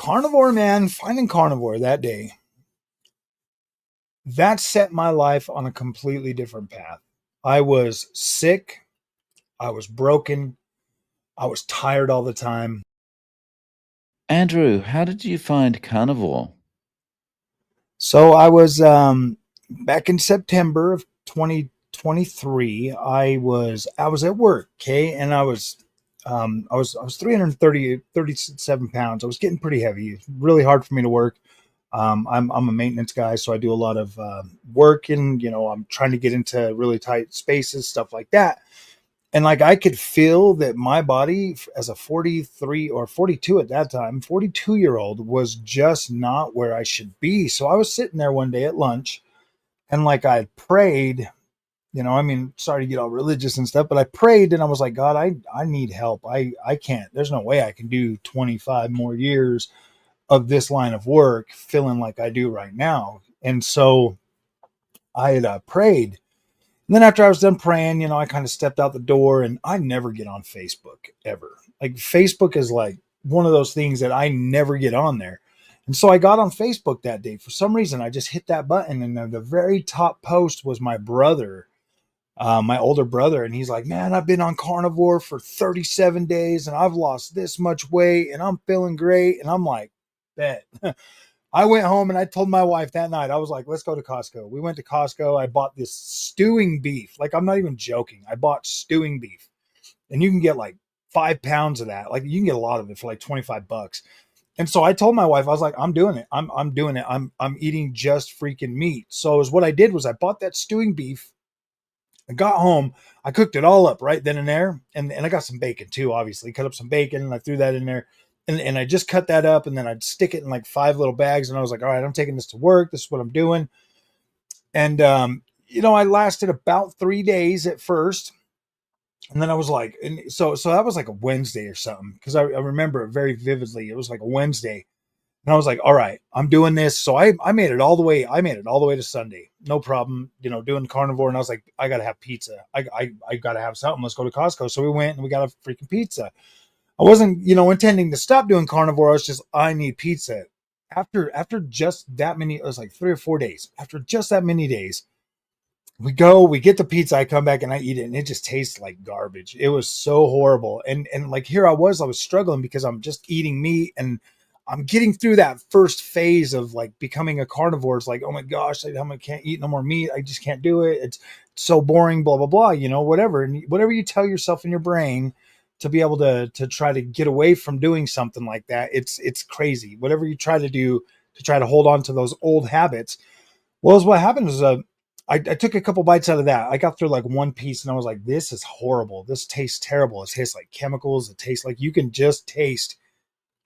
carnivore, man, finding carnivore that day, that set my life on a completely different path. I was sick. I was broken. I was tired all the time. Andrew, how did you find carnivore? So I was back in September of 2023. I was at work, okay, and I was 337 pounds. I was getting pretty heavy. It's really hard for me to work. I'm a maintenance guy, so I do a lot of work, and I'm trying to get into really tight spaces, stuff like that. And like I could feel that my body, as a 43 or 42 at that time, 42-year-old, was just not where I should be. So I was sitting there one day at lunch, and like I prayed. I mean, sorry to get all religious and stuff, but I prayed and I was like, God, I need help. I can't. There's no way I can do 25 more years of this line of work feeling like I do right now. And so I had prayed. And then after I was done praying, I kind of stepped out the door, and I never get on Facebook ever. Like Facebook is like one of those things that I never get on there. And so I got on Facebook that day. For some reason, I just hit that button, and then the very top post was my brother, my older brother. And he's like, man, I've been on carnivore for 37 days and I've lost this much weight and I'm feeling great. And I'm like, bet. I went home and I told my wife that night, I was like, let's go to Costco. We went to Costco. I bought this stewing beef. Like, I'm not even joking. I bought stewing beef, and you can get like 5 pounds of that. Like, you can get a lot of it for like 25 bucks. And so I told my wife, I was like, I'm doing it. I'm doing it. I'm eating just freaking meat. So is what I did was I bought that stewing beef. I got home. I cooked it all up right then and there. And I got some bacon too, obviously. Cut up some bacon and I threw that in there. And I just cut that up, and then I'd stick it in like 5 little bags. And I was like, all right, I'm taking this to work. This is what I'm doing. And, I lasted about 3 days at first. And then I was like, and so that was like a Wednesday or something. Cause I remember it very vividly. It was like a Wednesday. And I was like, all right, I'm doing this. So I made it all the way. I made it all the way to Sunday. No problem, doing carnivore. And I was like, I got to have pizza. I got to have something. Let's go to Costco. So we went and we got a freaking pizza. I wasn't, intending to stop doing carnivore. I was just, I need pizza. After just that many, it was like 3 or 4 days. After just that many days, we get the pizza, I come back and I eat it, and it just tastes like garbage. It was so horrible. And like here I was struggling because I'm just eating meat, and I'm getting through that first phase of like becoming a carnivore. It's like, oh my gosh, I can't eat no more meat. I just can't do it. It's so boring, blah, blah, blah, whatever. And whatever you tell yourself in your brain to be able to try to get away from doing something like that, it's crazy. Whatever you try to do to try to hold on to those old habits. Well, is what happened is I took a couple bites out of that. I got through like one piece and I was like, this is horrible. This tastes terrible. It tastes like chemicals. It tastes like you can just taste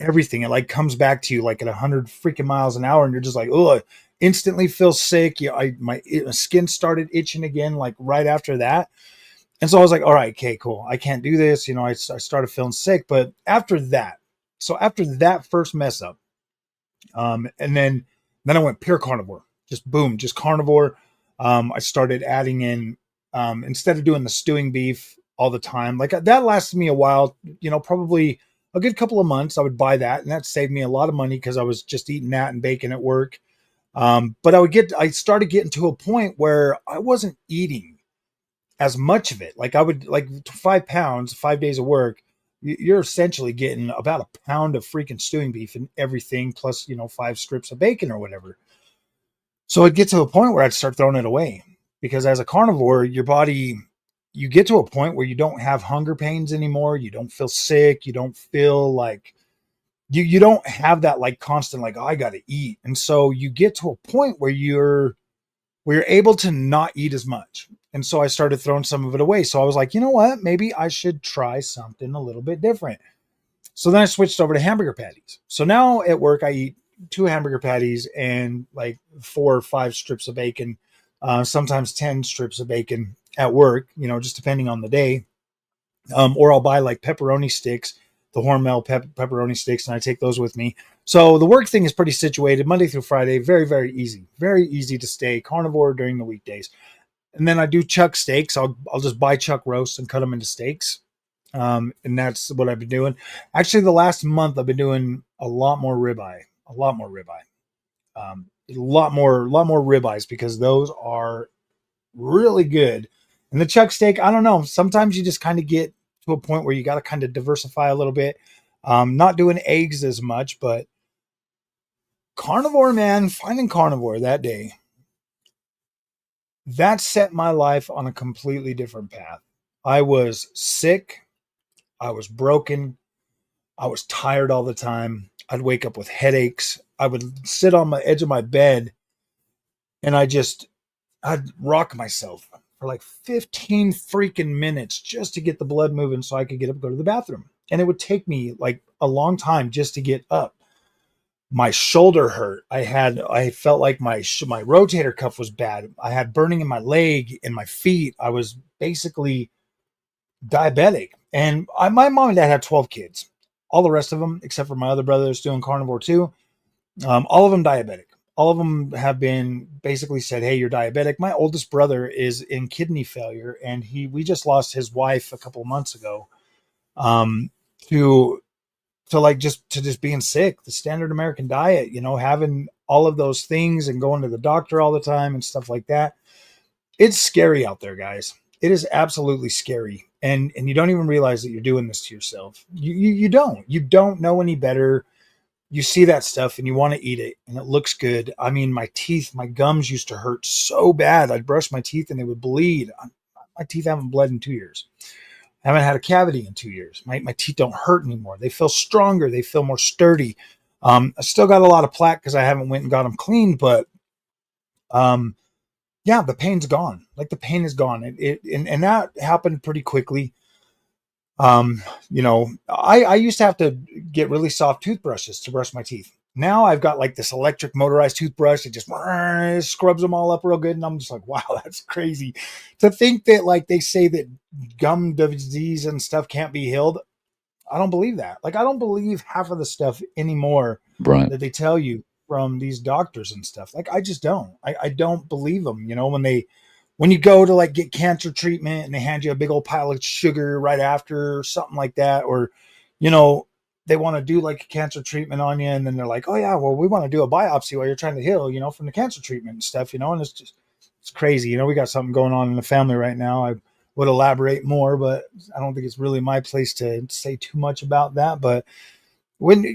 everything. It like comes back to you like at 100 freaking miles an hour, and you're just like, oh, instantly feel sick. Yeah, my skin started itching again, like right after that. And so I was like, all right, okay, cool. I can't do this. I started feeling sick. But after that first mess up, and then I went pure carnivore, just boom, just carnivore. I started adding in, instead of doing the stewing beef all the time, like that lasted me a while, probably a good couple of months. I would buy that, and that saved me a lot of money because I was just eating that and bacon at work. But I started getting to a point where I wasn't eating as much of it. Like I would, like 5 pounds, 5 days of work, you're essentially getting about a pound of freaking stewing beef and everything, plus, 5 strips of bacon or whatever. So I'd get to a point where I'd start throwing it away, because as a carnivore, your body, you get to a point where you don't have hunger pains anymore. You don't feel sick. You don't feel like you don't have that like constant, like, oh, I got to eat. And so you get to a point where you're able to not eat as much. And so I started throwing some of it away. So I was like, you know what? Maybe I should try something a little bit different. So then I switched over to hamburger patties. So now at work, I eat 2 hamburger patties and like 4 or 5 strips of bacon, sometimes 10 strips of bacon at work, just depending on the day. Or I'll buy like pepperoni sticks, the Hormel pepperoni sticks, and I take those with me. So the work thing is pretty situated Monday through Friday. Very, very easy to stay carnivore during the weekdays. And then I do chuck steaks. I'll just buy chuck roasts and cut them into steaks. And that's what I've been doing. Actually, the last month I've been doing a lot more ribeye, a lot more ribeye, a lot more ribeyes because those are really good. And the chuck steak, I don't know. Sometimes you just kind of get to a point where you got to kind of diversify a little bit. Not doing eggs as much, but carnivore, man, finding carnivore that day, that set my life on a completely different path. I was sick. I was broken. I was tired all the time. I'd wake up with headaches. I would sit on the edge of my bed and I'd rock myself for like 15 freaking minutes just to get the blood moving so I could get up and go to the bathroom. And it would take me like a long time just to get up. My shoulder hurt. I felt like my rotator cuff was bad. I had burning in my leg and my feet. I was basically diabetic. And my mom and dad had 12 kids. All the rest of them, except for my other brother, is doing carnivore too. All of them diabetic. All of them have been basically said, "Hey, you're diabetic." My oldest brother is in kidney failure, and we just lost his wife a couple of months ago um, to like just being sick. The standard American diet, having all of those things and going to the doctor all the time and stuff like that. It's scary out there, guys. It is absolutely scary, and you don't even realize that you're doing this to yourself. You don't know any better. You see that stuff and you want to eat it and it looks good. I mean, my gums used to hurt so bad. I'd brush my teeth and they would bleed. My teeth haven't bled in 2 years. I haven't had a cavity in 2 years. My teeth don't hurt anymore. They feel stronger. They feel more sturdy. I still got a lot of plaque because I haven't went and got them cleaned, but um, yeah, the pain's gone. Like the pain is gone. And that happened pretty quickly. I used to have to get really soft toothbrushes to brush my teeth. Now I've got like this electric motorized toothbrush that just scrubs them all up real good. And I'm just like, wow, that's crazy to think that like they say that gum disease and stuff can't be healed. I don't believe that. Like, I don't believe half of the stuff anymore Right. that they tell you from these doctors and stuff. Like, I just don't. I don't believe them. When you go to like get cancer treatment and they hand you a big old pile of sugar right after or something like that, or you know, they want to do like a cancer treatment on you, and then they're like, "Oh yeah, well we want to do a biopsy while you're trying to heal," from the cancer treatment and stuff. And it's crazy. We got something going on in the family right now. I would elaborate more, but I don't think it's really my place to say too much about that. But when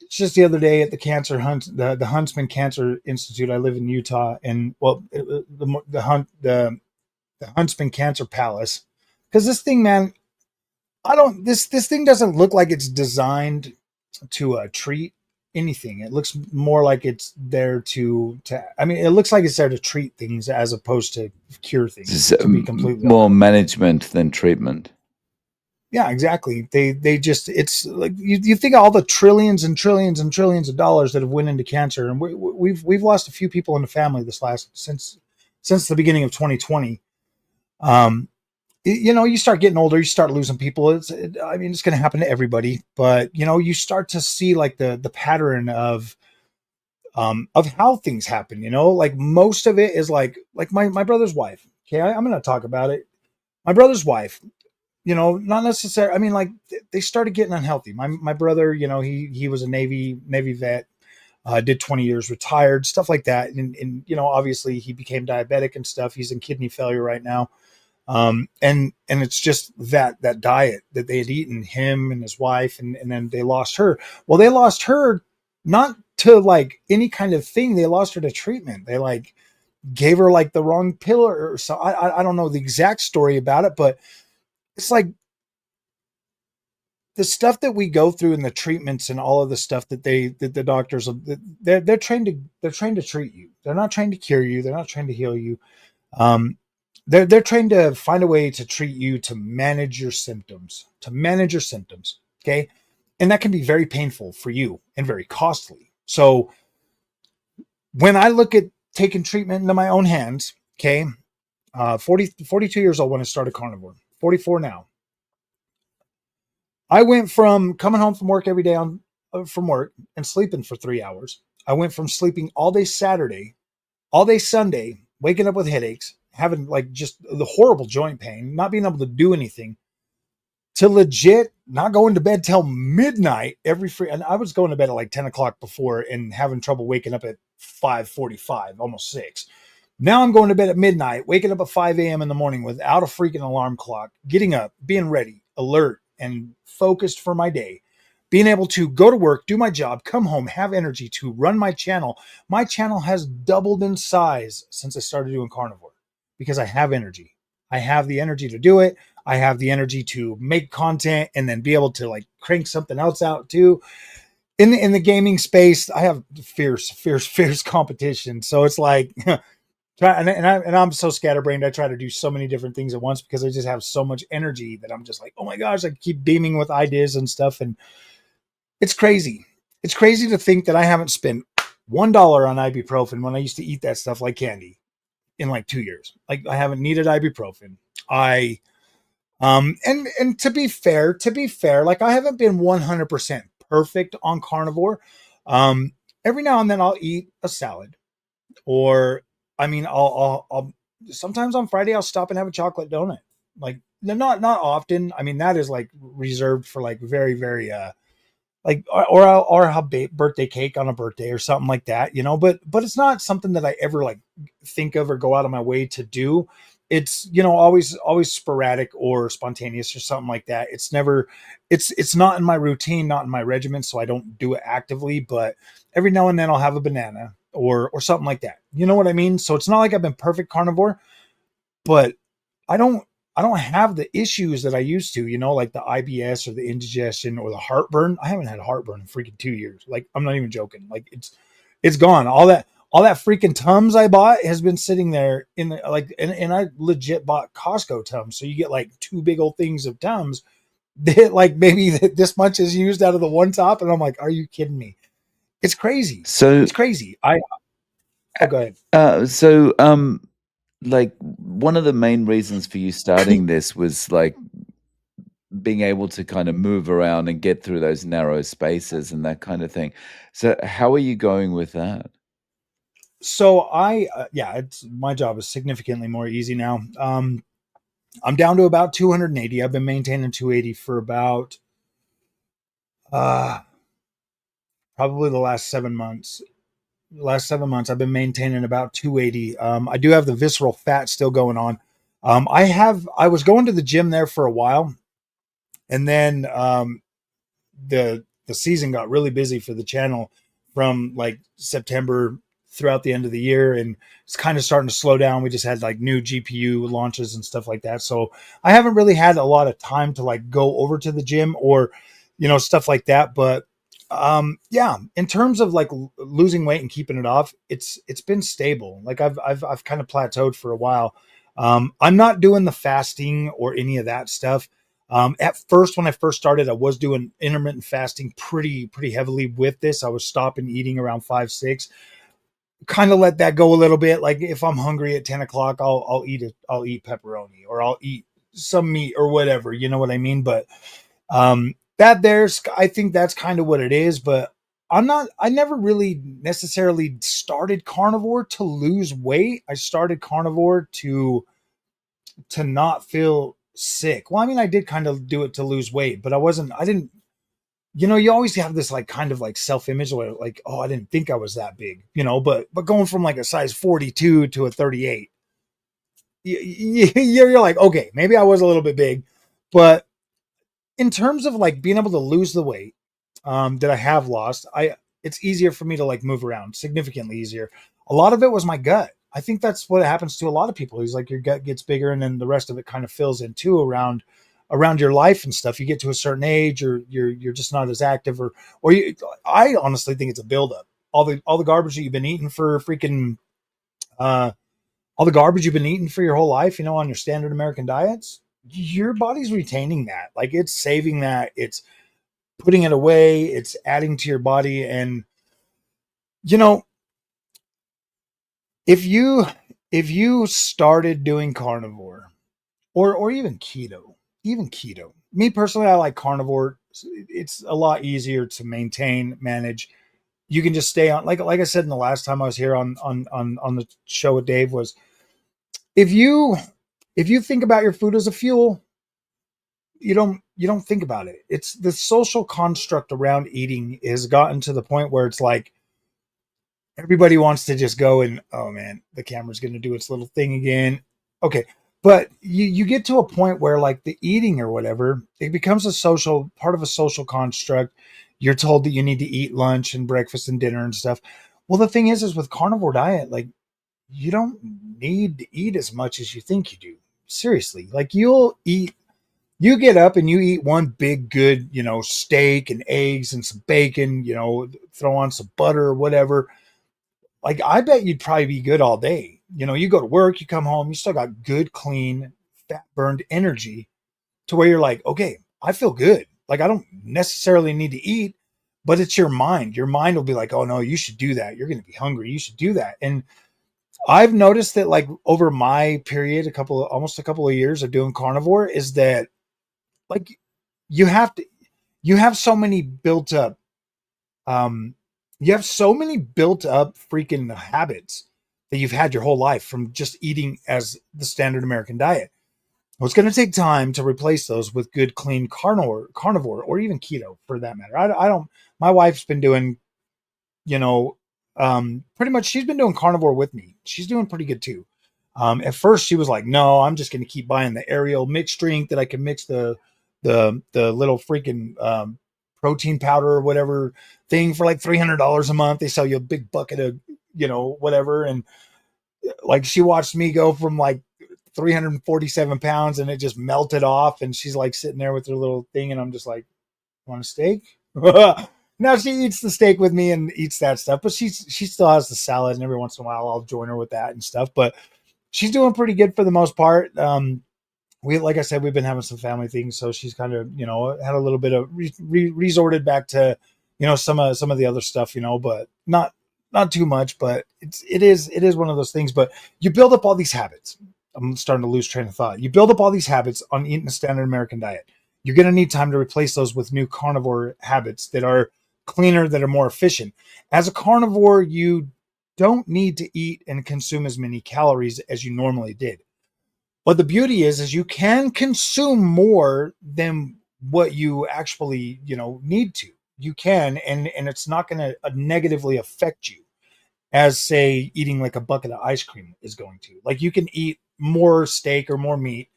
it's just the other day at the cancer hunt, the Huntsman Cancer Institute. I live in Utah, and well, the Huntsman Cancer Palace, because this thing, man, I don't this thing doesn't look like it's designed to treat anything. It looks more like it's there to. I mean, it looks like it's there to treat things as opposed to cure things. It's To be completely more honest. management than treatment. Yeah, exactly. They just it's like you think of all the trillions and trillions and trillions of dollars that have went into cancer, and we've lost a few people in the family this last since the beginning of 2020. Um, you start getting older, you start losing people. I mean, it's going to happen to everybody, but you start to see like the pattern of how things happen. Like most of it is like my brother's wife. Okay, I'm going to talk about it. My brother's wife. Not necessarily. I mean, like they started getting unhealthy. My brother, he was a Navy vet, did 20 years, retired, stuff like that, and obviously he became diabetic and stuff. He's in kidney failure right now. And it's just that diet that they had eaten, him and his wife, and then they lost her. Well, they lost her not to like any kind of thing. They lost her to treatment. They like gave her like the wrong pill or so. I don't know the exact story about it, but it's like the stuff that we go through and the treatments and all of the stuff that the doctors, they're trained to treat you. They're not trained to cure you. They're not trained to heal you. Um, they're trained to find a way to treat you, to manage your symptoms, Okay. And that can be very painful for you and very costly. So when I look at taking treatment into my own hands, okay, 42 years old when I started carnivore, 44 now. I went from coming home from work every day from work and sleeping for 3 hours. I went from sleeping all day Saturday, all day Sunday, waking up with headaches, having like just the horrible joint pain, not being able to do anything, to legit not going to bed till midnight every free. And I was going to bed at like 10 o'clock before and having trouble waking up at 5:45, almost 6. Now I'm going to bed at midnight, waking up at 5 a.m. in the morning without a freaking alarm clock, getting up, being ready, alert, and focused for my day, being able to go to work, do my job, come home, have energy to run my channel. My channel has doubled in size since I started doing carnivore because I have energy. I have the energy to do it. I have the energy to make content and then be able to like crank something else out too. In the gaming space, I have fierce competition. So it's like I'm so scatterbrained. I try to do so many different things at once because I just have so much energy that I'm just like, oh my gosh, I keep beaming with ideas and stuff. And it's crazy. It's crazy to think that I haven't spent $1 on ibuprofen when I used to eat that stuff like candy in like 2 years. Like I haven't needed ibuprofen. I and to be fair, like I haven't been 100% perfect on carnivore. Every now and then I'll eat a salad, or I mean, I'll sometimes on Friday I'll stop and have a chocolate donut. Like not often. I mean, that is like reserved for like very like or have birthday cake on a birthday or something like that, but it's not something that I ever like think of or go out of my way to do. It's always sporadic or spontaneous or something like that. It's never it's not in my routine, not in my regimen, so I don't do it actively, but every now and then I'll have a banana or something like that, you know what I mean? So it's not like I've been perfect carnivore, but I don't I don't have the issues that I used to, like the IBS or the indigestion or the heartburn. I haven't had heartburn in freaking 2 years. Like I'm not even joking. Like it's gone. All that freaking Tums I bought has been sitting there in the like and I legit bought Costco Tums. So you get like two big old things of Tums that like maybe this much is used out of the one top. And I'm like, are you kidding me? It's crazy. So, It's crazy. I Oh, go ahead. so, like one of the main reasons for you starting this was like being able to kind of move around and get through those narrow spaces and that kind of thing. So, how are you going with that? So yeah, it's my job is significantly more easy now. I'm down to about 280. I've been maintaining 280 for about uh probably the last 7 months. Last 7 months, I've been maintaining about 280. I do have the visceral fat still going on. I was going to the gym there for a while, and then the season got really busy for the channel from like September throughout the end of the year, and it's kind of starting to slow down. We just had like new GPU launches and stuff like that, so I haven't really had a lot of time to like go over to the gym or stuff like that. But yeah, in terms of like losing weight and keeping it off, it's been stable. Like I've kind of plateaued for a while. I'm not doing the fasting or any of that stuff. At first, when I first started, I was doing intermittent fasting pretty heavily with this. I was stopping eating around 5, 6. Kind of let that go a little bit. Like if I'm hungry at 10 o'clock, I'll eat pepperoni or I'll eat some meat or whatever. You know what I mean? But I think that's kind of what it is. But I never really necessarily started carnivore to lose weight. I started carnivore to not feel sick. Well, I mean, I did kind of do it to lose weight, but I didn't, you always have this like kind of like self-image where like, oh, I didn't think I was that big, but going from like a size 42 to a 38, you're like, okay, maybe I was a little bit big, but in terms of like being able to lose the weight that I have lost, it's easier for me to like move around, significantly easier. A lot of it was my gut. I think that's what happens to a lot of people. Is like your gut gets bigger, and then the rest of it kind of fills in too around your life and stuff. You get to a certain age, or you're just not as active, or you. I honestly think it's a buildup. All the garbage that you've been eating for freaking uh, all the garbage you've been eating for your whole life, on your standard American diets, your body's retaining that. Like it's saving that. It's putting it away. It's adding to your body, and you know if you started doing carnivore or even keto, me personally, I like carnivore. It's a lot easier to maintain, manage. You can just stay on, like I said in the last time I was here on the show with Dave, was if you think about your food as a fuel, you don't don't think about it. It's the social construct around eating has gotten to the point where it's like everybody wants to just go and, oh man, the camera's going to do its little thing again. Okay. But you get to a point where like the eating or whatever, it becomes a social part of a social construct. You're told that you need to eat lunch and breakfast and dinner and stuff. Well, the thing is with carnivore diet, like you don't need to eat as much as you think you do. Seriously, like you get up and you eat one big good, steak and eggs and some bacon, throw on some butter or whatever. Like I bet you'd probably be good all day. You go to work, you come home, you still got good, clean, fat burned energy to where you're like, okay, I feel good. Like I don't necessarily need to eat, but it's your mind. Your mind will be like, oh no, you should do that. You're going to be hungry. You should do that. And I've noticed that like over my period, almost a couple of years of doing carnivore is that like you have to, you have so many built up, um, you have so many built up freaking habits that you've had your whole life from just eating as the standard American diet. Well, it's going to take time to replace those with good, clean carnivore, or even keto for that matter. I don't. My wife's been doing, you know, pretty much. She's been doing carnivore with me. She's doing pretty good too. At first, she was like, "No, I'm just going to keep buying the Ariel mixed drink that I can mix the little freaking protein powder or whatever thing for like $300 a month. They sell you a big bucket of whatever." And like she watched me go from like 347 pounds and it just melted off. And she's like sitting there with her little thing. And I'm just like, want a steak? Now she eats the steak with me and eats that stuff, but she still has the salad. And every once in a while I'll join her with that and stuff. But she's doing pretty good for the most part. We, like I said, we've been having some family things, so she's kind of had a little bit of resorted back to some of the other stuff, but not too much. But it is one of those things. But you build up all these habits. I'm starting to lose train of thought. You build up all these habits on eating a standard American diet. You're going to need time to replace those with new carnivore habits that are cleaner, that are more efficient. As a carnivore, you don't need to eat and consume as many calories as you normally did. But the beauty is you can consume more than what you actually, need to. You can, and it's not going to negatively affect you as say eating like a bucket of ice cream is going to. Like you can eat more steak or more meat.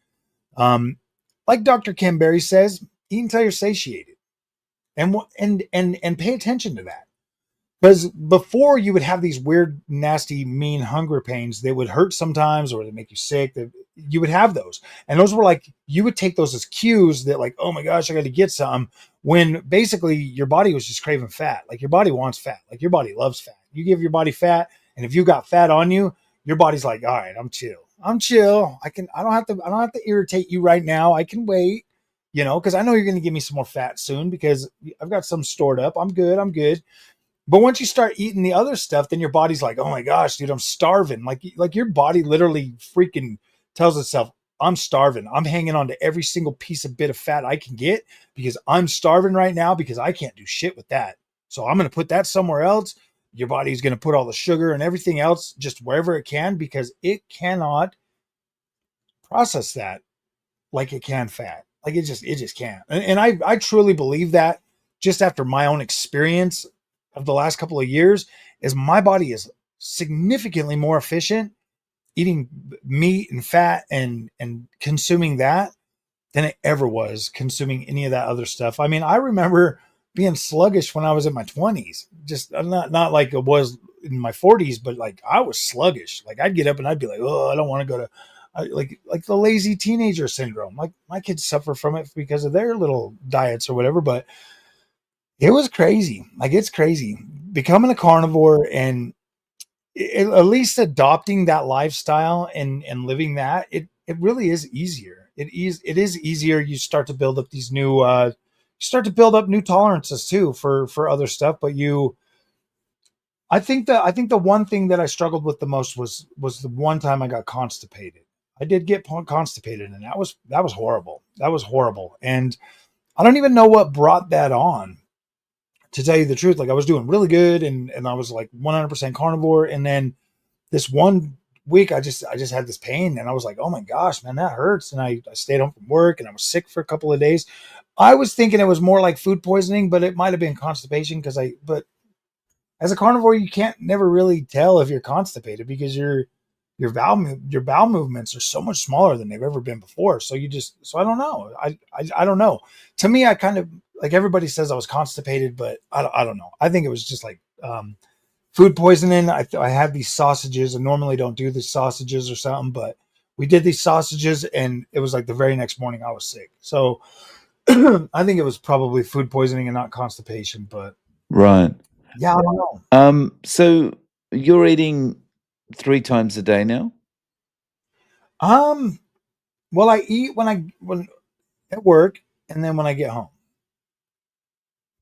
Um, like Dr. Ken Berry says, eat until you're satiated, and pay attention to that. Because before you would have these weird, nasty, mean hunger pains that would hurt sometimes or that make you sick. That you would have those, and those were like you would take those as cues that like, oh my gosh, I got to get some. When basically your body was just craving fat. Like your body wants fat. Like your body loves fat. You give your body fat, and if you got fat on you, your body's like, all right, I'm chill. I'm chill. I can. I don't have to. I don't have to irritate you right now. I can wait. Because I know you're going to give me some more fat soon because I've got some stored up. I'm good. I'm good. But once you start eating the other stuff, then your body's like, oh my gosh, dude, I'm starving. Like your body literally freaking tells itself, I'm starving. I'm hanging on to every single piece of bit of fat I can get because I'm starving right now because I can't do shit with that. So I'm going to put that somewhere else. Your body's going to put all the sugar and everything else just wherever it can because it cannot process that like it can fat. Like it just can't. And I truly believe that just after my own experience of the last couple of years is my body is significantly more efficient eating meat and fat and consuming that than it ever was consuming any of that other stuff. I mean, I remember being sluggish when I was in my 20s. Just not like it was in my 40s, but like I was sluggish. Like I'd get up and I'd be like, "Oh, I don't want to go to like the lazy teenager syndrome." Like my kids suffer from it because of their little diets or whatever, but it was crazy. Like it's crazy becoming a carnivore and at least adopting that lifestyle and living that. It really is easier. It is easier. You start to build up these new you start to build up new tolerances too for other stuff. But I think the one thing that I struggled with the most was the one time I got constipated. I did get constipated, and that was horrible. That was horrible, and I don't even know what brought that on. To tell you the truth, like I was doing really good, and I was like 100% carnivore, and then this one week I just had this pain, and I was like, oh my gosh, man, that hurts. And I stayed home from work, and I was sick for a couple of days. I was thinking it was more like food poisoning, but it might have been constipation because I but as a carnivore, you can't never really tell if you're constipated because your bowel movements are so much smaller than they've ever been before. So you just so I don't know. I don't know. To me, I kind of like everybody says I was constipated, but I don't know. I think it was just like food poisoning. I had these sausages. I normally don't do these sausages or something, but we did these sausages, and it was like the very next morning I was sick. So I think it was probably food poisoning and not constipation. But Right. yeah, I don't know. So you're eating 3 times a day now? Um, well, I eat when at work, and then when I get home,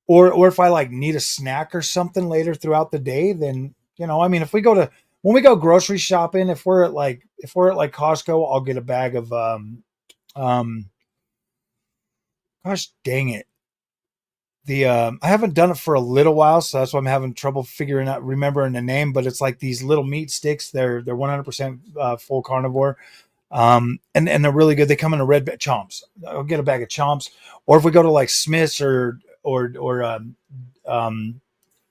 or if I like need a snack or something later throughout the day, then I mean, if we go to when we go grocery shopping, if we're at like Costco, I'll get a bag of um, gosh dang it, the I haven't done it for a little while, so that's why I'm having trouble figuring out remembering the name. But it's like these little meat sticks. They're 100% full carnivore. And they're really good. They come in a red chomps. I'll get a bag of chomps, or if we go to like Smith's or um,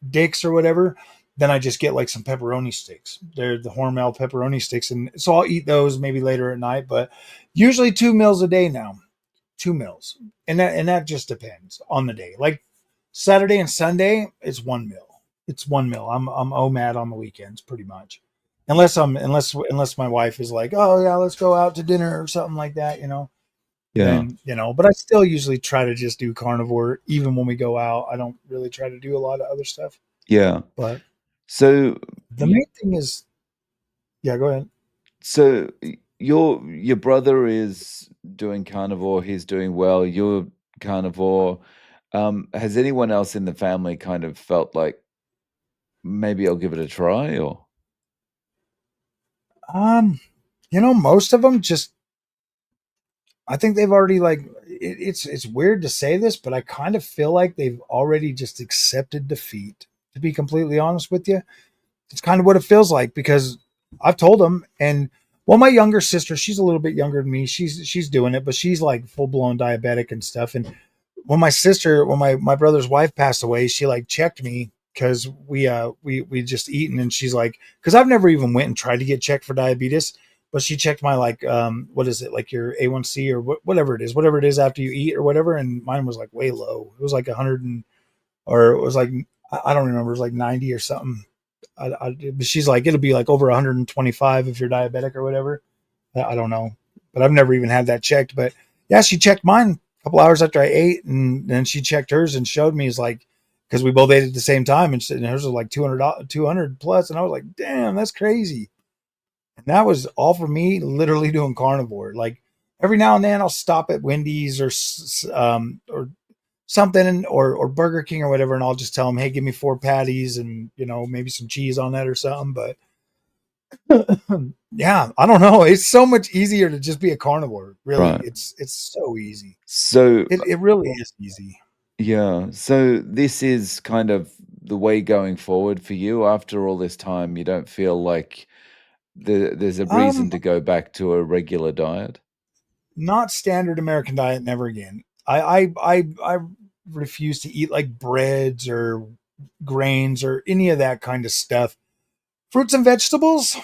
Dick's or whatever, then I just get like some pepperoni sticks. They're the Hormel pepperoni sticks, and so I'll eat those maybe later at night. But usually 2 meals a day now, 2 meals, and that just depends on the day. Like Saturday and Sunday, it's 1 meal. It's 1 meal. I'm OMAD on the weekends, pretty much. Unless my wife is like, oh yeah, let's go out to dinner or something like that, Yeah. then but I still usually try to just do carnivore even when we go out. I don't really try to do a lot of other stuff. Yeah. But So the y main thing is, yeah, go ahead. your brother is doing carnivore, he's doing well, you're carnivore. Has anyone else in the family kind of felt like, "Maybe I'll give it a try," or Um, most of them just I think they've already like it's weird to say this, but I kind of feel like they've already just accepted defeat, to be completely honest with you. It's kind of what it feels like because I've told them, and well, my younger sister, she's a little bit younger than me. She's doing it, but she's like full blown diabetic and stuff. And when my brother's wife passed away, she like checked me because we just eaten, and she's like, because I've never even went and tried to get checked for diabetes, but she checked my like what is it, like your A1C or whatever it is after you eat or whatever, and mine was like way low. It was like 100 or it was like I don't remember, it was like 90 or something. But she's like, it'll be like over 125 if you're diabetic or whatever. I don't know, but I've never even had that checked. But yeah, she checked mine a couple hours after I ate, and then she checked hers and showed me. Is like, because we both ate at the same time, and hers was like 200 plus, and I was like, damn, that's crazy. And that was all for me, literally doing carnivore. Like every now and then, I'll stop at Wendy's or something or Burger King or whatever, and I'll just tell them, hey, give me 4 patties and maybe some cheese on that or something. But yeah, I don't know. It's so much easier to just be a carnivore. Really, right. it's so easy. So, It really is easy. yeah, so this is kind of the way going forward for you after all this time, you don't feel like there's a reason Um, to go back to a regular diet? Not standard American diet. Never again. I refuse to eat like breads or grains or any of that kind of stuff. Fruits and vegetables.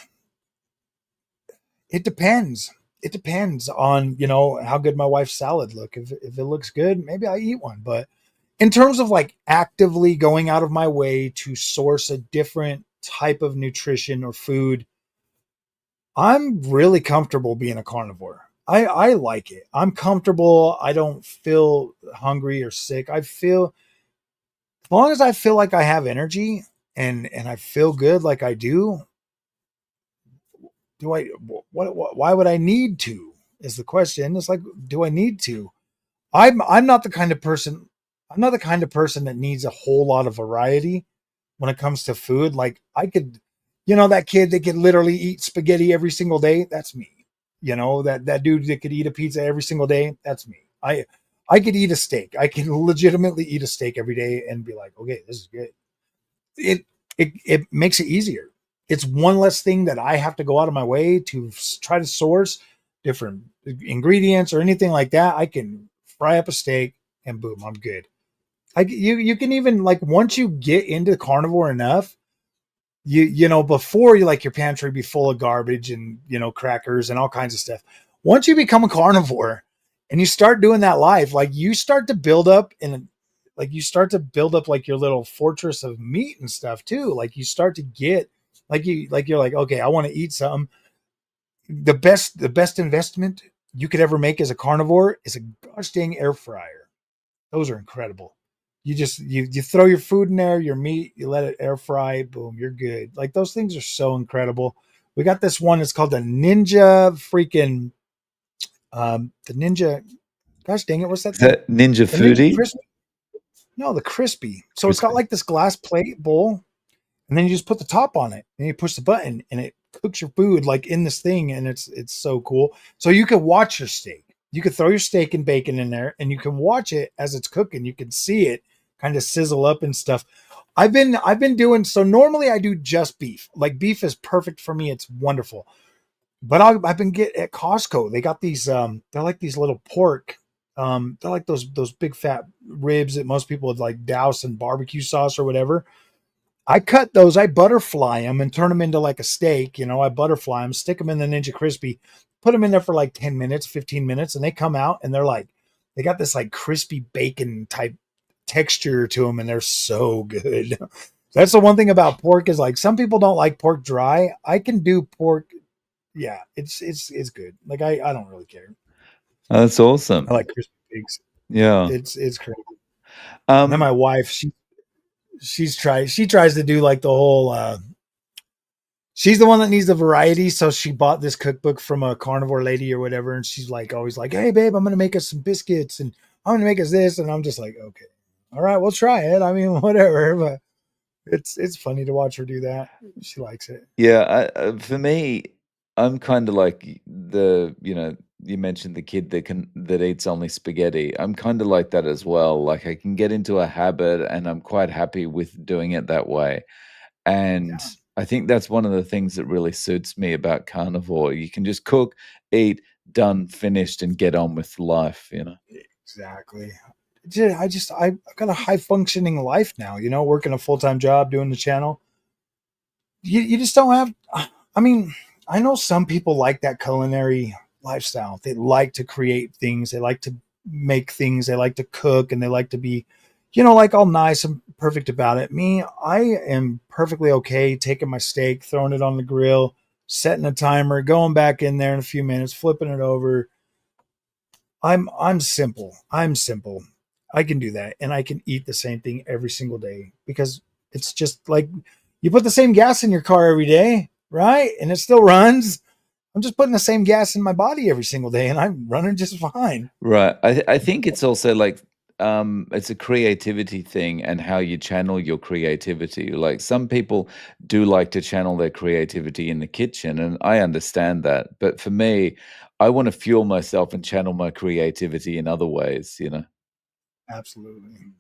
It depends. It depends on how good my wife's salad look. If it looks good, maybe I eat one. But in terms of like actively going out of my way to source a different type of nutrition or food, I'm really comfortable being a carnivore. I like it. I'm comfortable. I don't feel hungry or sick. I feel as long as I feel like I have energy and I feel good like I do I what why would I need to is the question. It's like, do I need to? I'm not the kind of person that needs a whole lot of variety when it comes to food. Like I could, that kid that could literally eat spaghetti every single day, that's me. That dude that could eat a pizza every single day, that's me. I could eat a steak. I can legitimately eat a steak every day and be like, okay, this is good. It it makes it easier. It's one less thing that I have to go out of my way to try to source different ingredients or anything like that. I can fry up a steak and boom, I'm good. You can even like once you get into carnivore enough, you know before you like your pantry be full of garbage and crackers and all kinds of stuff. Once you become a carnivore and you start doing that life, like you start to build up and like you start to build up like your little fortress of meat and stuff too. Like you start to get you're like, okay, I want to eat something. The best investment you could ever make as a carnivore is a gosh dang air fryer. Those are incredible. You just you throw your food in there, your meat, you let it air fry, boom, you're good. Like those things are so incredible. We got this one. It's called the Ninja freaking the Ninja. Gosh dang it, what's that Is thing? that Ninja The Ninja Foodie? Crispy. No, the Crispy. So it's got Crispy. like this glass plate bowl, and then you just put the top on it, and you push the button, and it cooks your food like in this thing, and it's so cool. So you could watch your steak. You could throw your steak and bacon in there, and you can watch it as it's cooking. You can see it kind of sizzle up and stuff. I've been doing so. Normally, I do just beef. Like beef is perfect for me. It's wonderful. But I've been get at Costco. They got these. They're like these little pork. They're like those big fat ribs that most people would like douse in barbecue sauce or whatever. I cut those, I butterfly them and turn them into like a steak. I butterfly them, stick them in the Ninja Crispy, put them in there for like 10 minutes, 15 minutes, and they come out and they're like, they got this like crispy bacon type texture to them and they're so good. That's the one thing about pork is like some people don't like pork dry. I can do pork. Yeah, it's good. Like I don't really care. Oh, that's I awesome. like crispy pigs. Yeah. It's crazy. And then Um, my wife, she tries to do like the whole she's the one that needs the variety. So she bought this cookbook from a carnivore lady or whatever. And she's like, always like, hey, babe, I'm going to make us some biscuits and I'm going to make us this. And I'm just like, okay, all right, we'll try it. I mean, whatever. But it's funny to watch her do that. She likes it. yeah, for me, I'm kind of like you mentioned the kid that eats only spaghetti. I'm kind of like that as well. Like I can get into a habit and I'm quite happy with doing it that way. And Yeah, I think that's one of the things that really suits me about carnivore. You can just cook, eat, done, finished, and get on with life. exactly. I've got a high functioning life now, working a full time job, doing the channel. You just don't have, I mean, I know some people like that culinary lifestyle. They like to create things, they like to make things, they like to cook, and they like to be, like all nice and perfect about it. Me, I am perfectly okay taking my steak, throwing it on the grill, setting a timer, going back in there in a few minutes, flipping it over. I'm simple. I'm simple. I can do that and I can eat the same thing every single day because it's just like you put the same gas in your car every day, right? And it still runs. I'm just putting the same gas in my body every single day and I'm running just fine. Right. I think it's also like it's a creativity thing and how you channel your creativity. Like some people do like to channel their creativity in the kitchen, and I understand that. But for me, I want to fuel myself and channel my creativity in other ways. Absolutely.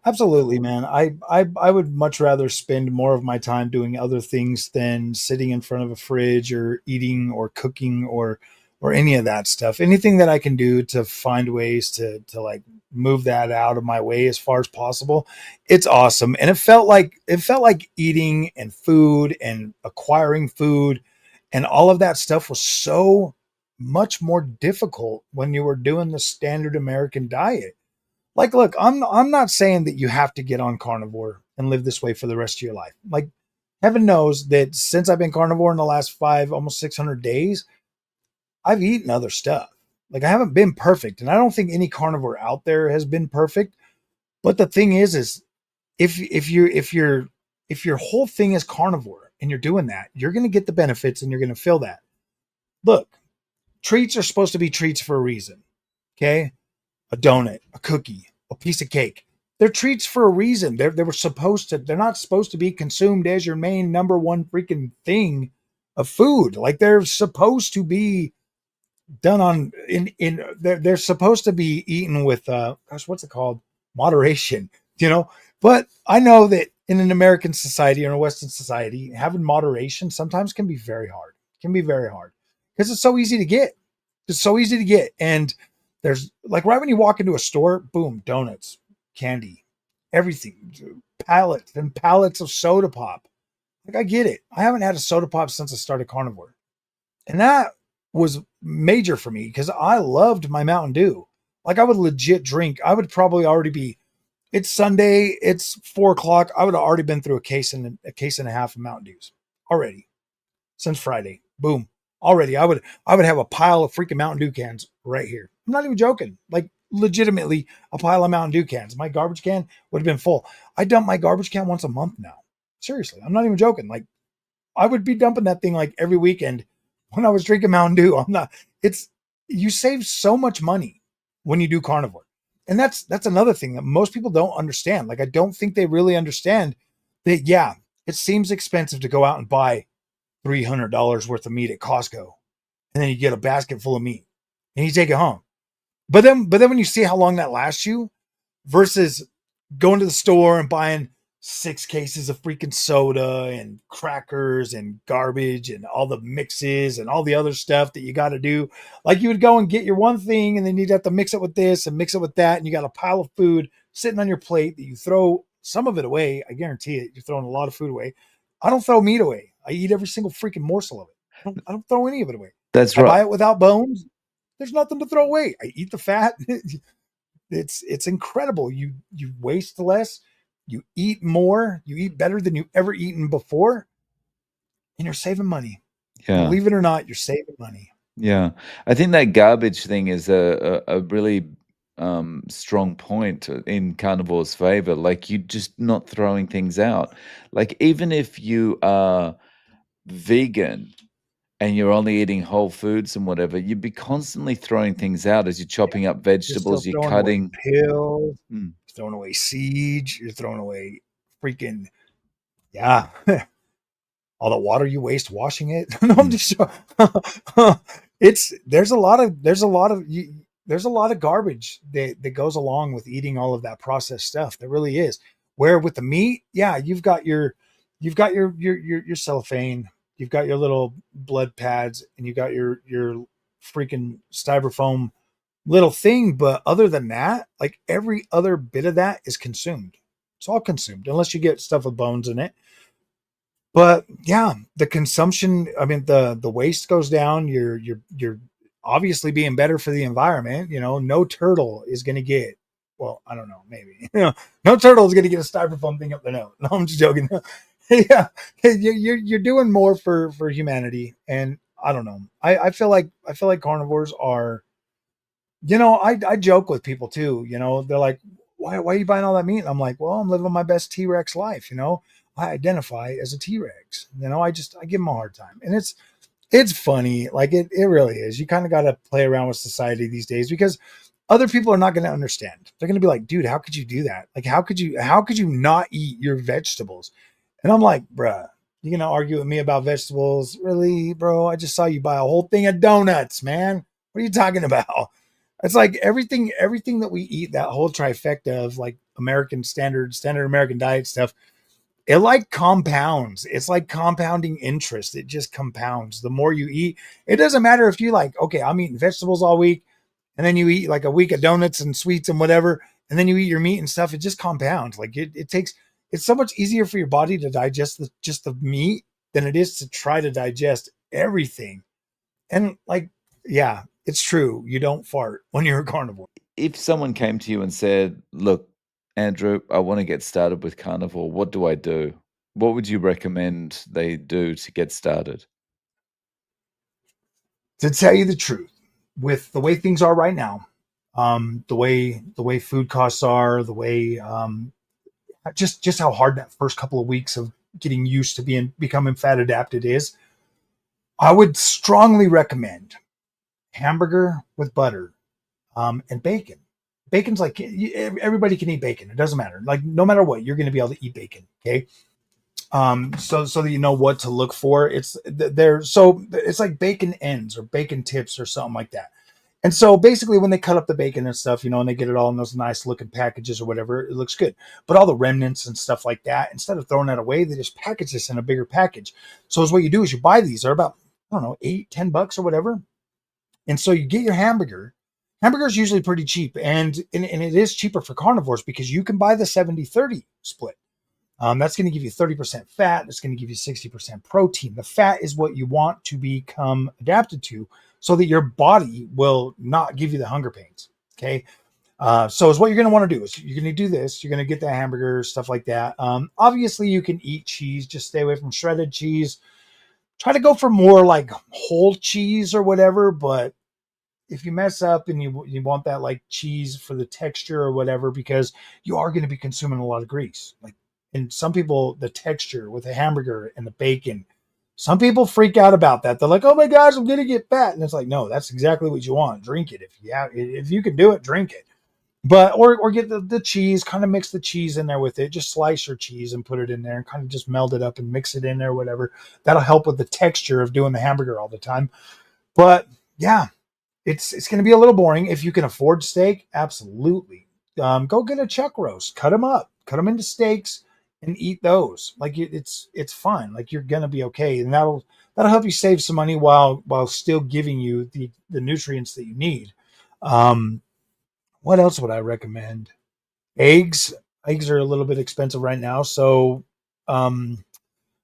Absolutely, man. I would much rather spend more of my time doing other things than sitting in front of a fridge or eating or cooking or any of that stuff. Anything that I can do to find ways to like move that out of my way as far as possible. It's awesome. And it felt like eating and food and acquiring food and all of that stuff was so much more difficult when you were doing the standard American diet. Like, look, I'm not saying that you have to get on carnivore and live this way for the rest of your life. Like, heaven knows that since I've been carnivore in the last five, almost 600 days, I've eaten other stuff. Like, I haven't been perfect, and I don't think any carnivore out there has been perfect. But the thing is if your whole thing is carnivore and you're doing that, you're going to get the benefits and you're going to feel that. Look, treats are supposed to be treats for a reason. Okay, a donut, a cookie, a piece of cake. They're treats for a reason. They were supposed to. They're not supposed to be consumed as your main number one freaking thing of food. Like they're supposed to be done on in. They're supposed to be eaten with gosh, what's it called? Moderation. You know. But I know that in an American society or a Western society, having moderation sometimes can be very hard. Can be very hard because it's so easy to get. It's so easy to get. And there's like right when you walk into a store, boom, donuts, candy, everything, pallets and pallets of soda pop. Like I get it. I haven't had a soda pop since I started carnivore. And that was major for me because I loved my Mountain Dew. Like I would legit drink. I would probably already be. It's Sunday. It's 4 o'clock. I would have already been through a case and a half of Mountain Dews already since Friday. Boom. Already, I would have a pile of freaking Mountain Dew cans right here. I'm not even joking. Like legitimately, a pile of Mountain Dew cans. My garbage can would have been full. I dump my garbage can once a month now. Seriously, I'm not even joking. Like I would be dumping that thing like every weekend when I was drinking Mountain Dew. I'm not. It's you save so much money when you do carnivore, and that's another thing that most people don't understand. Like I don't think they really understand that. Yeah, it seems expensive to go out and buy $300 worth of meat at Costco, and then you get a basket full of meat, and you take it home. But then when you see how long that lasts you, versus going to the store and buying 6 cases of freaking soda and crackers and garbage and all the mixes and all the other stuff that you got to do. Like you would go and get your one thing and then you'd have to mix it with this and mix it with that. And you got a pile of food sitting on your plate that you throw some of it away. I guarantee it. You're throwing a lot of food away. I don't throw meat away. I eat every single freaking morsel of it. I don't throw any of it away. That's I right. buy it without bones. There's nothing to throw away. I eat the fat. It's incredible. You waste less, you eat more, you eat better than you've ever eaten before, and you're saving money. Yeah. Believe it or not, you're saving money. Yeah. I think that garbage thing is a really strong point in carnivore's favor. Like you just not throwing things out. Like even if you are vegan and you're only eating whole foods and whatever, you'd be constantly throwing things out as you're Yeah. chopping up You're still vegetables, you're throwing away cutting. pills, Mm, you're throwing away seeds, you're throwing away freaking yeah. All the water you waste washing it. No, I'm mm. just it's there's a lot of garbage that goes along with eating all of that processed stuff. There really is. Where with the meat, yeah, you've got your cellophane, you've got your little blood pads, and you got your freaking styrofoam little thing. But other than that, like every other bit of that is consumed. It's all consumed unless you get stuff with bones in it. But yeah, the consumption, I mean the waste goes down. You're obviously being better for the environment. No turtle is going to get, well, I don't know, maybe. No turtle is going to get a styrofoam thing up the nose. No, I'm just joking. Yeah, you're doing more for humanity, and I don't know. I feel like carnivores are, I joke with people too. They're like, why are you buying all that meat? And I'm like, well, I'm living my best T-Rex life. I identify as a T-Rex. I give them a hard time. And it's funny. Like it really is. You kind of got to play around with society these days because other people are not going to understand. They're going to be like, dude, how could you do that? Like, how could you not eat your vegetables? And I'm like, bruh, you gonna argue with me about vegetables? Really, bro? I just saw you buy a whole thing of donuts, man. What are you talking about? It's like everything that we eat, that whole trifecta of like American standard American diet stuff, it like compounds. It's like compounding interest. It just compounds. The more you eat, it doesn't matter if you like, okay, I'm eating vegetables all week, and then you eat like a week of donuts and sweets and whatever, and then you eat your meat and stuff. It just compounds. Like it's so much easier for your body to digest just the meat than it is to try to digest everything. And like, yeah, it's true. You don't fart when you're a carnivore. If someone came to you and said, "Look, Andrew, I want to get started with carnivore. What do I do?" What would you recommend they do to get started? To tell you the truth, with the way things are right now, the way food costs are, the way just how hard that first couple of weeks of getting used to becoming fat adapted is, I would strongly recommend hamburger with butter and bacon. Bacon's like everybody can eat bacon. It doesn't matter. Like no matter what, you're going to be able to eat bacon. Okay. So that you know what to look for. It's there. So it's like bacon ends or bacon tips or something like that. And so basically, when they cut up the bacon and stuff, and they get it all in those nice looking packages or whatever, it looks good. But all the remnants and stuff like that, instead of throwing that away, they just package this in a bigger package. So is what you do is you buy these. They're about, I don't know, $8, $10 or whatever. And so you get your hamburger. Hamburger is usually pretty cheap, and it is cheaper for carnivores because you can buy the 70-30 split. That's going to give you 30% fat. It's going to give you 60% protein. The fat is what you want to become adapted to so that your body will not give you the hunger pains. Okay. So is what you're going to want to do is you're going to do this. You're going to get the hamburger, stuff like that. Obviously, you can eat cheese. Just stay away from shredded cheese. Try to go for more like whole cheese or whatever. But if you mess up and you want that like cheese for the texture or whatever, because you are going to be consuming a lot of grease. Like, and some people, the texture with the hamburger and the bacon, some people freak out about that. They're like, "Oh my gosh, I'm going to get fat," and it's like, no, that's exactly what you want. Drink it if you can do it, drink it. But or get the cheese, kind of mix the cheese in there with it. Just slice your cheese and put it in there and kind of just melt it up and mix it in there, whatever. That'll help with the texture of doing the hamburger all the time. But yeah, it's going to be a little boring. If you can afford steak, absolutely. Go get a chuck roast, cut them up, cut them into steaks, and eat those. Like it's fine. Like you're going to be okay, and that'll help you save some money while still giving you the nutrients that you need. Um, what else would I recommend? Eggs. Eggs are a little bit expensive right now, so um,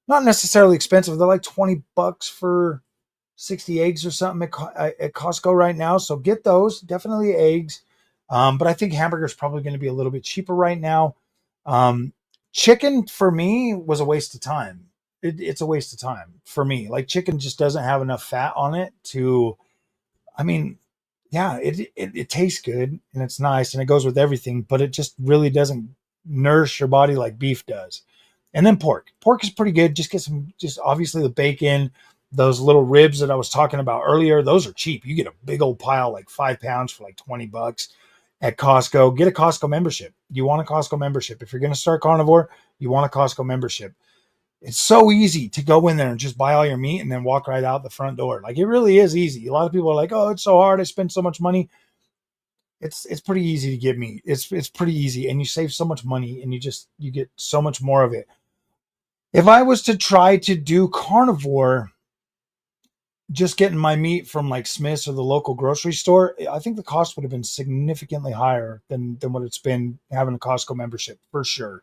not necessarily expensive. They're like $20 for 60 eggs or something at Costco right now. So get those, definitely eggs. But I think hamburger is probably going to be a little bit cheaper right now. Um, Chicken for me was a waste of time. It's a waste of time for me. Like chicken just doesn't have enough fat on it to, I mean, yeah, it tastes good and it's nice and it goes with everything, but it just really doesn't nourish your body like beef does. And then pork. Pork is pretty good. Just get some, just obviously the bacon, those little ribs that I was talking about earlier. Those are cheap. You get a big old pile, like 5 pounds for like $20 at Costco. Get a Costco membership. You want a Costco membership. If you're going to start carnivore, you want a Costco membership. It's so easy to go in there and just buy all your meat and then walk right out the front door. Like it really is easy. A lot of people are like, "Oh, it's so hard. I spend so much money." It's pretty easy to get meat. It's pretty easy, and you save so much money, and you get so much more of it. If I was to try to do carnivore, just getting my meat from like Smith's or the local grocery store, I think the cost would have been significantly higher than what it's been having a Costco membership for sure.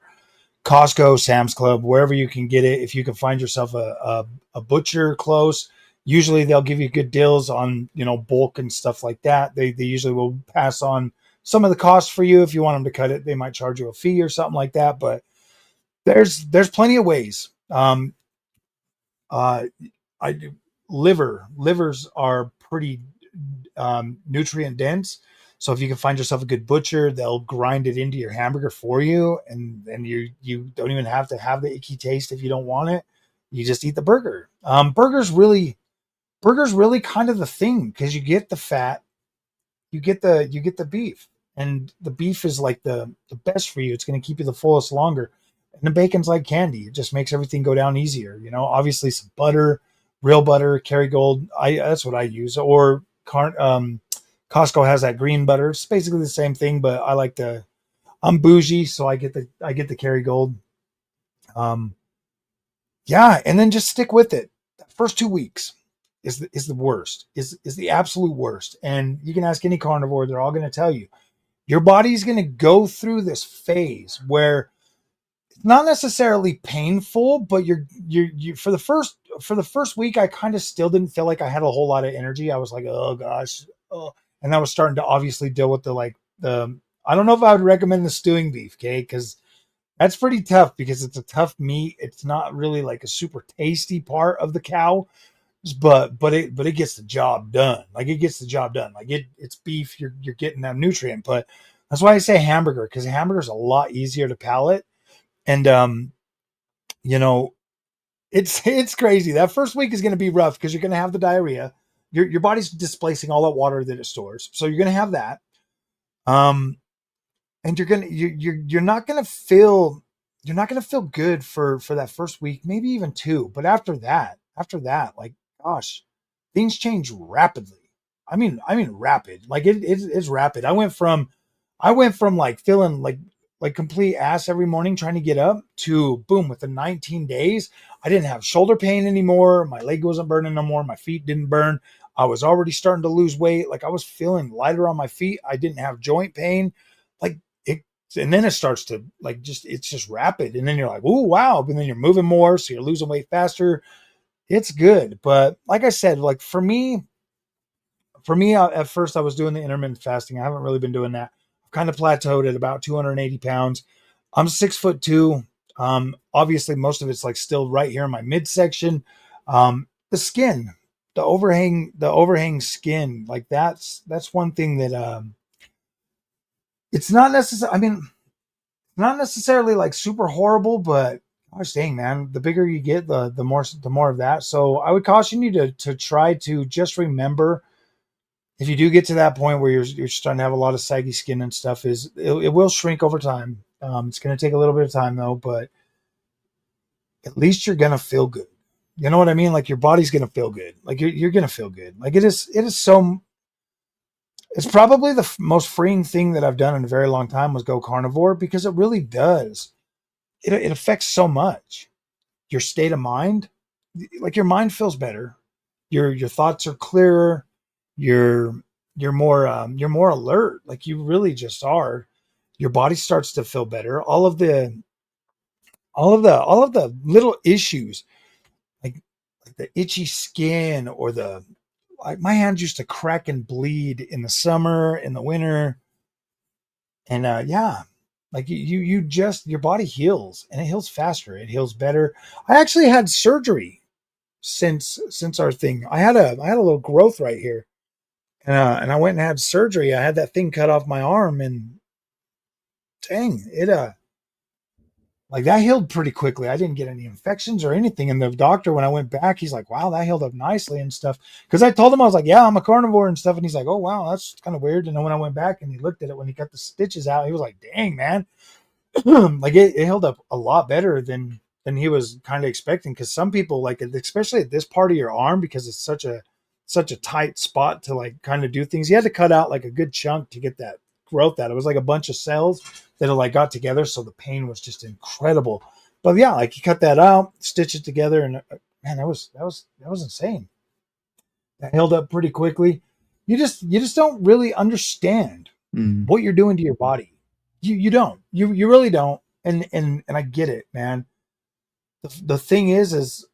Costco, Sam's Club, wherever you can get it. If you can find yourself a butcher close, usually they'll give you good deals on bulk and stuff like that. They usually will pass on some of the cost for you. If you want them to cut it, they might charge you a fee or something like that. But there's plenty of ways. Uh, I do livers are pretty nutrient dense. So if you can find yourself a good butcher, they'll grind it into your hamburger for you, and you don't even have to have the icky taste if you don't want it. You just eat the burger. Burgers really kind of the thing because you get the fat, you get the beef, and the beef is like the best for you. It's going to keep you the fullest longer, and the bacon's like candy. It just makes everything go down easier. Obviously some butter, real butter, Kerrygold. I That's what I use. Or Costco has that green butter. It's basically the same thing, but I like the. I'm bougie, so I get the Kerrygold. Um, yeah, and then just stick with it. The first 2 weeks is the worst. Is the absolute worst. And you can ask any carnivore; they're all going to tell you your body's going to go through this phase where it's not necessarily painful, but you for the first week, I kind of still didn't feel like I had a whole lot of energy. I was like, oh gosh, oh. And I was starting to obviously deal with the I don't know if I would recommend the stewing beef, okay, because that's pretty tough because it's a tough meat. It's not really like a super tasty part of the cow, but it gets the job done. Like it gets the job done. Like it's beef. You're getting that nutrient, but that's why I say hamburger because hamburger is a lot easier to palate. And you know, it's crazy. That first week is going to be rough because you're going to have the diarrhea. Your body's displacing all that water that it stores, so you're going to have that. Um, and you're not gonna feel good for that first week, maybe even two. But after that, like gosh, things change rapidly. I mean rapid. Like it's rapid. I went from like feeling like complete ass every morning trying to get up to boom, within 19 days I didn't have shoulder pain anymore, my leg wasn't burning no more, my feet didn't burn. I was already starting to lose weight, like I was feeling lighter on my feet, I didn't have joint pain. Like it, and then it starts to like just it's just rapid, and then you're like, oh wow, and then you're moving more, so you're losing weight faster. It's good. But like I said, like for me, at first I was doing the intermittent fasting. I haven't really been doing that. I've kind of plateaued at about 280 pounds. I'm 6'2". Obviously most of it's like still right here in my midsection. The skin, the overhang skin, like that's one thing that it's not necessarily. I mean, not necessarily like super horrible, but I was saying, man, the bigger you get, the more of that. So I would caution you to try to just remember, if you do get to that point where you're starting to have a lot of saggy skin and stuff, is it will shrink over time. It's going to take a little bit of time though, but at least you're going to feel good. You know what I mean? Like your body's going to feel good. Like you're going to feel good. Like it is so. It's probably the most freeing thing that I've done in a very long time was go carnivore, because it really does. It affects so much. Your state of mind, like your mind feels better. Your thoughts are clearer. You're you're more alert. Like you really just are. Your body starts to feel better. All of the little issues, like the itchy skin, or the like, my hands used to crack and bleed in the summer, in the winter, and yeah, like you just your body heals, and it heals faster, it heals better. I actually had surgery since our thing. I had a little growth right here, and I went and had surgery. I had that thing cut off my arm, and dang, it like that healed pretty quickly. I didn't get any infections or anything. And the doctor, when I went back, he's like, "Wow, that healed up nicely and stuff." Because I told him, I was like, "Yeah, I'm a carnivore and stuff," and he's like, "Oh wow, that's kind of weird." And then when I went back and he looked at it when he cut the stitches out, he was like, "Dang man, like it held up a lot better than he was kind of expecting." Because some people, like especially at this part of your arm, because it's such a tight spot to like kind of do things, you had to cut out like a good chunk to get that growth out. It was like a bunch of cells that had like got together, so the pain was just incredible. But yeah, like you cut that out, stitch it together, and man, that was insane. That held up pretty quickly. You just don't really understand Mm. what you're doing to your body. You don't. You really don't. And I get it, man. The thing is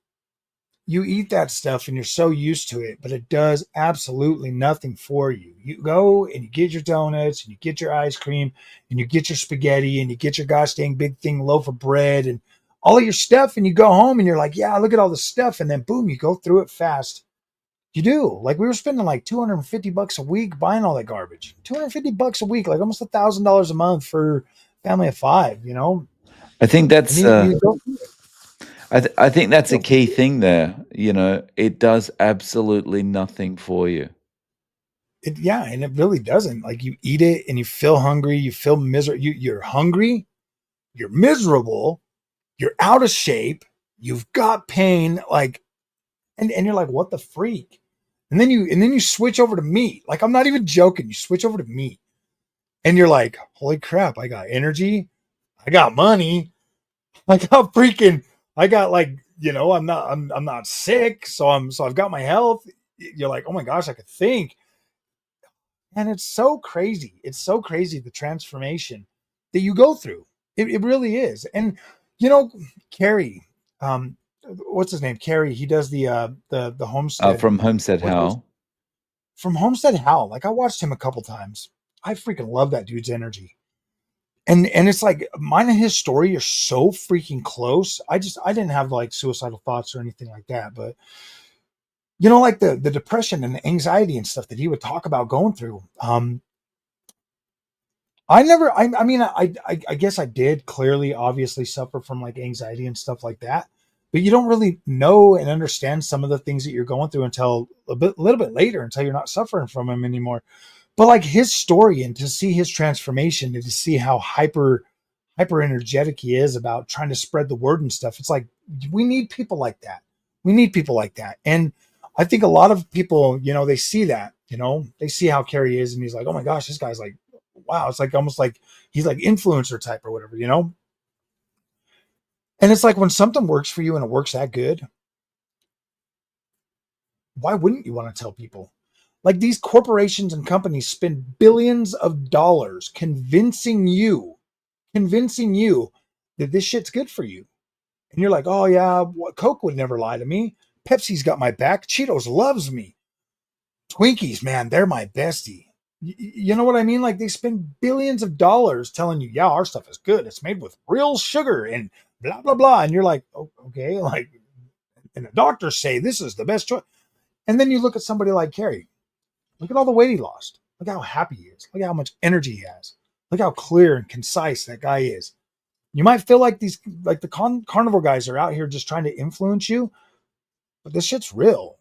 you eat that stuff and you're so used to it, but it does absolutely nothing for you. You go and you get your donuts and you get your ice cream and you get your spaghetti and you get your gosh dang big thing loaf of bread and all of your stuff, and you go home and you're like, yeah, look at all the stuff, and then boom, you go through it fast. You do. Like we were spending like $250 a week buying all that garbage. $250 a week, like almost $1,000 a month for family of five, I think And that's you go through I think that's a it. key thing there. It does absolutely nothing for you. Yeah, and it really doesn't. Like you eat it and you feel hungry, you feel miserable. You're hungry, you're miserable, you're out of shape, you've got pain, like, and you're like, what the freak? And then you switch over to meat. Like I'm not even joking. You switch over to meat, and you're like, holy crap! I got energy, I got money, I got freaking, I got like, I'm not sick, so I've got my health. You're like, oh my gosh, I could think. And it's so crazy. It's so crazy the transformation that you go through. It really is. And you know, Carrie, what's his name? Carrie. He does the Homestead. From Homestead What's How. from Homestead Hal. Like I watched him a couple times. I freaking love that dude's energy. And it's like mine and his story are so freaking close. I didn't have like suicidal thoughts or anything like that, but like the depression and the anxiety and stuff that he would talk about going through. I never. I mean, I guess I did clearly, obviously suffer from like anxiety and stuff like that, but you don't really know and understand some of the things that you're going through until little bit later, until you're not suffering from them anymore. But like his story, and to see his transformation, and to see how hyper energetic he is about trying to spread the word and stuff, it's like we need people like that. We need people like that, and I think a lot of people, they see that They see how Carrie is, and he's like, oh my gosh, this guy's like, wow, it's like almost like he's like influencer type or whatever. And it's like when something works for you and it works that good, why wouldn't you want to tell people? Like these corporations and companies spend billions of dollars convincing you that this shit's good for you. And you're like, oh yeah, Coke would never lie to me. Pepsi's got my back. Cheetos loves me. Twinkies, man, they're my bestie. You know what I mean? Like they spend billions of dollars telling you, yeah, our stuff is good. It's made with real sugar and blah blah blah. And you're like, oh, okay, like, and the doctors say this is the best choice. And then you look at somebody like Carrie. Look at all the weight he lost. Look how happy he is. Look at how much energy he has. Look how clear and concise that guy is. You might feel like like the carnivore guys are out here just trying to influence you, but this shit's real.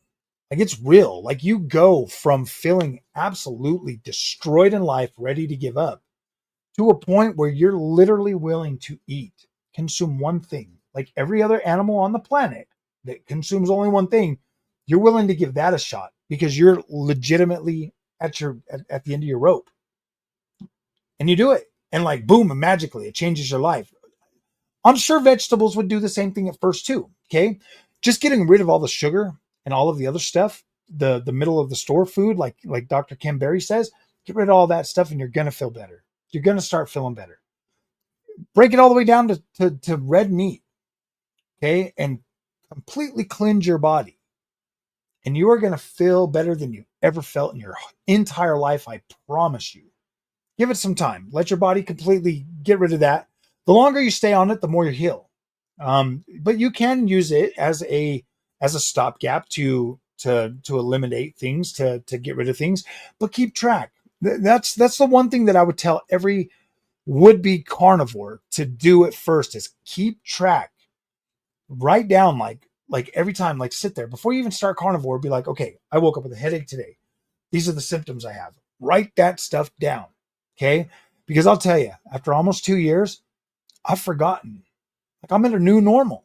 Like it's real. Like you go from feeling absolutely destroyed in life, ready to give up, to a point where you're literally willing to consume one thing. Like every other animal on the planet that consumes only one thing, you're willing to give that a shot because you're legitimately at the end of your rope. And you do it. And like boom, and magically it changes your life. I'm sure vegetables would do the same thing at first too. Okay. Just getting rid of all the sugar and all of the other stuff, the middle of the store food, like Dr. Ken Berry says, get rid of all that stuff and you're gonna feel better. You're gonna start feeling better. Break it all the way down to red meat, okay, and completely cleanse your body. And you are gonna feel better than you ever felt in your entire life. I promise you. Give it some time. Let your body completely get rid of that. The longer you stay on it, the more you heal. But you can use it as a stopgap to eliminate things, to get rid of things. But keep track. That's the one thing that I would tell every would-be carnivore to do at first is keep track. Write down like every time, like sit there before you even start carnivore. Be like, okay, I woke up with a headache today. These are the symptoms I have. Write that stuff down. Okay. Because I'll tell you, after almost 2 years, I've forgotten. Like I'm at a new normal.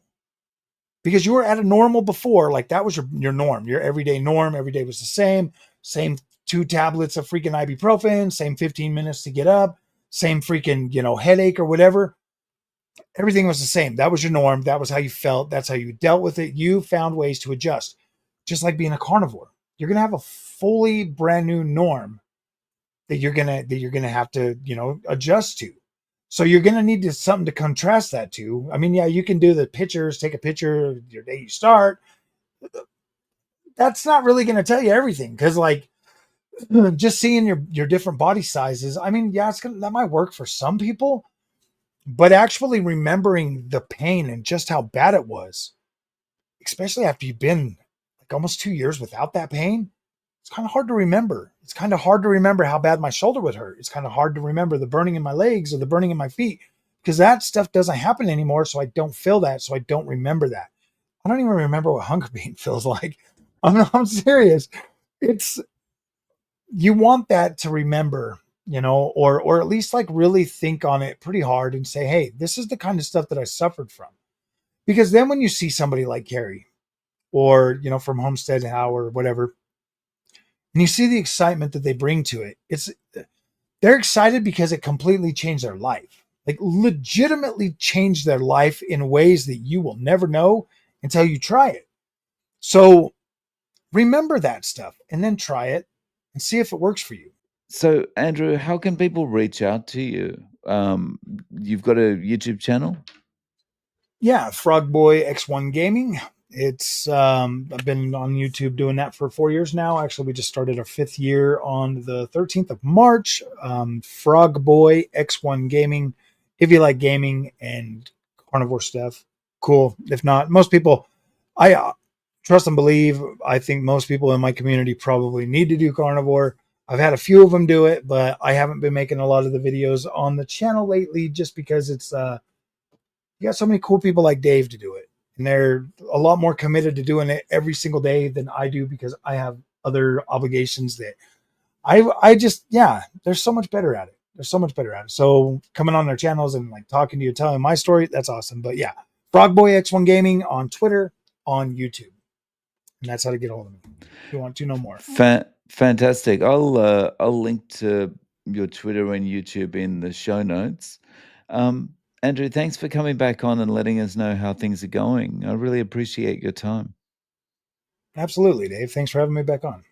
Because you were at a normal before, like that was your norm, your everyday norm. Every day was the same 2 tablets of freaking ibuprofen, same 15 minutes to get up, same freaking, headache or whatever. Everything was the same. That was your norm. That was how you felt. That's how you dealt with it. You found ways to adjust. Just like being a carnivore. You're going to have a fully brand new norm that you're gonna have to adjust to. So you're gonna need something to contrast that to. I mean, yeah, you can do the pictures, take a picture of your day you start. That's not really gonna tell you everything because like just seeing your different body sizes. I mean, yeah, that might work for some people, but actually remembering the pain and just how bad it was, especially after you've been like almost 2 years without that pain, it's kind of hard to remember. It's kind of hard to remember how bad my shoulder would hurt. It's kind of hard to remember the burning in my legs or the burning in my feet because that stuff doesn't happen anymore. So I don't feel that. So I don't remember that. I don't even remember what hunger pain feels like. I'm serious. It's, you want that to remember, or at least like really think on it pretty hard and say, hey, this is the kind of stuff that I suffered from. Because then when you see somebody like Carrie or, from Homestead How or whatever, and you see the excitement that they bring to it, they're excited because it completely changed their life, like legitimately changed their life in ways that you will never know until you try it. So remember that stuff and then try it and see if it works for you. So, Andrew, how can people reach out to you? You've got a YouTube channel? Yeah, Frog Boy X1 Gaming. It's I've been on YouTube doing that for 4 years now. Actually, we just started our 5th year on the 13th of March. Frog Boy X1 Gaming. If you like gaming and carnivore stuff, cool. If not, most people, I trust and believe. I think most people in my community probably need to do carnivore. I've had a few of them do it, but I haven't been making a lot of the videos on the channel lately, just because it's you got so many cool people like Dave to do it. And they're a lot more committed to doing it every single day than I do because I have other obligations that I just, yeah, they're so much better at it. They're so much better at it. So coming on their channels and like talking to you, telling my story, that's awesome. But yeah, Frogboy X1 Gaming on Twitter, on YouTube. And that's how to get a hold of me if you want to know more. Fantastic. I'll link to your Twitter and YouTube in the show notes. Andrew, thanks for coming back on and letting us know how things are going. I really appreciate your time. Absolutely, Dave. Thanks for having me back on.